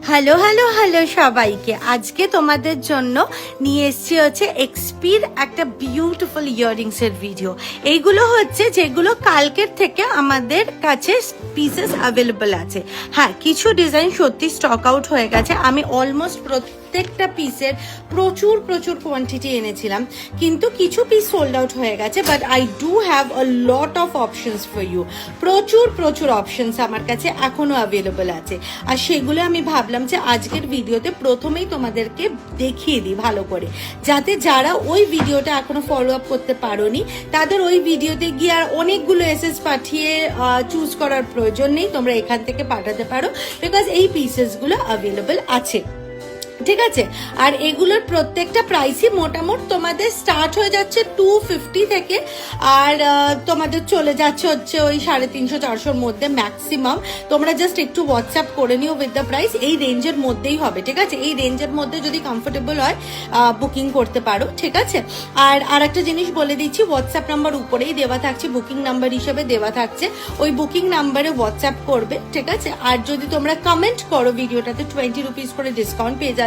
Hello hello hello সবাইকে, আজকে তোমাদের জন্য নিয়ে এসেছি হচ্ছে এক্সপির একটা বিউটিফুল ইয়াররিংসের ভিডিও। এইগুলো হচ্ছে যেগুলো কালকের থেকে আমাদের কাছে পিসেস অ্যাভেলেবল আছে। হ্যাঁ, কিছু ডিজাইন সত্যি স্টক আউট হয়ে গেছে। আমি অলমোস্ট প্রত্যেকটা পিসের প্রচুর কোয়ান্টিটি এনেছিলাম, কিন্তু কিছু পিস সোল্ড আউট হয়ে গেছে। But I do have a lot of options for you. প্রচুর অপশনস আমার কাছে এখনো অ্যাভেলেবল আছে, আর সেগুলো আমি ভাবলাম যে আজকের ভিডিওতে প্রথমেই তোমাদেরকে দেখিয়ে দিই ভালো করে, যাতে যারা ওই ভিডিওটা এখনো ফলো আপ করতে পারোনি তাদের ওই ভিডিওতে গিয়ে আর অনেকগুলো এসএস পাঠিয়ে চুজ করার প্রয়োজন নেই। তোমরা এখান থেকে পাঠাতে পারো, বিকজ এই পিসেসগুলো অ্যাভেলেবল আছে। ঠিক আছে, আর এগুলোর প্রত্যেকটা প্রাইসই মোটামুটি তোমাদের স্টার্ট হয়ে যাচ্ছে 250 থেকে, আর তোমাদের চলে যাচ্ছে হচ্ছে ওই 350-400-র মধ্যে ম্যাক্সিমাম। তোমরা জাস্ট একটু হোয়াটসঅ্যাপ করে নিও উইথ দ্য প্রাইস। এই রেঞ্জের মধ্যেই হবে, ঠিক আছে? এই রেঞ্জের মধ্যে যদি কমফোর্টেবল হয় বুকিং করতে পারো, ঠিক আছে? আর একটা জিনিস বলে দিচ্ছি, হোয়াটসঅ্যাপ নাম্বার উপরেই দেওয়া থাকছে, বুকিং নাম্বার হিসেবে দেওয়া থাকছে। ওই বুকিং নাম্বারে হোয়াটসঅ্যাপ করবে, ঠিক আছে? আর যদি তোমরা কমেন্ট করো ভিডিওটাতে 20 রুপিস করে ডিসকাউন্ট পেয়ে যাচ্ছ,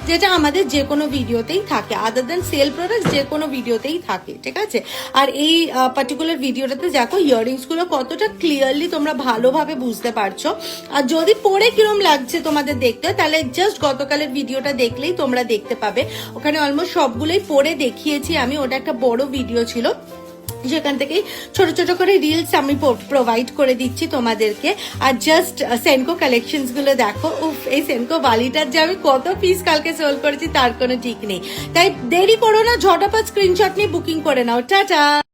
যেটা আমাদের যে কোনো ভিডিওতেই থাকে, আদার দেন সেল প্রোডাক্ট যে কোনো ভিডিওতেই থাকে, ঠিক আছে? আর এই পার্টিকুলার ভিডিওটাতে দেখো ইয়াররিংস গুলো কতটা ক্লিয়ারলি তোমরা ভালোভাবে বুঝতে পারছো। আর যদি পরে কিরম লাগছে তোমাদের দেখতে, তাহলে জাস্ট গতকালের ভিডিওটা দেখলেই তোমরা দেখতে পাবে। ওখানে অলমোস্ট সবগুলোই পরে দেখিয়েছি আমি। ওটা একটা বড় ভিডিও ছিল, যেখান থেকে ছোট করে রিলস আমি প্রোভাইড করে দিচ্ছি তোমাদেরকে। আর জাস্ট সেনকো কালেকশনস গুলো দেখো। উফ, এই সেনকো বালিটার যে আমি কত পিস কালকে সেল করেছি তার কোনো ঠিক নেই। তাই দেরি করো না, ঝটাপট স্ক্রিনশট নিয়ে বুকিং করে নাও। টাটা।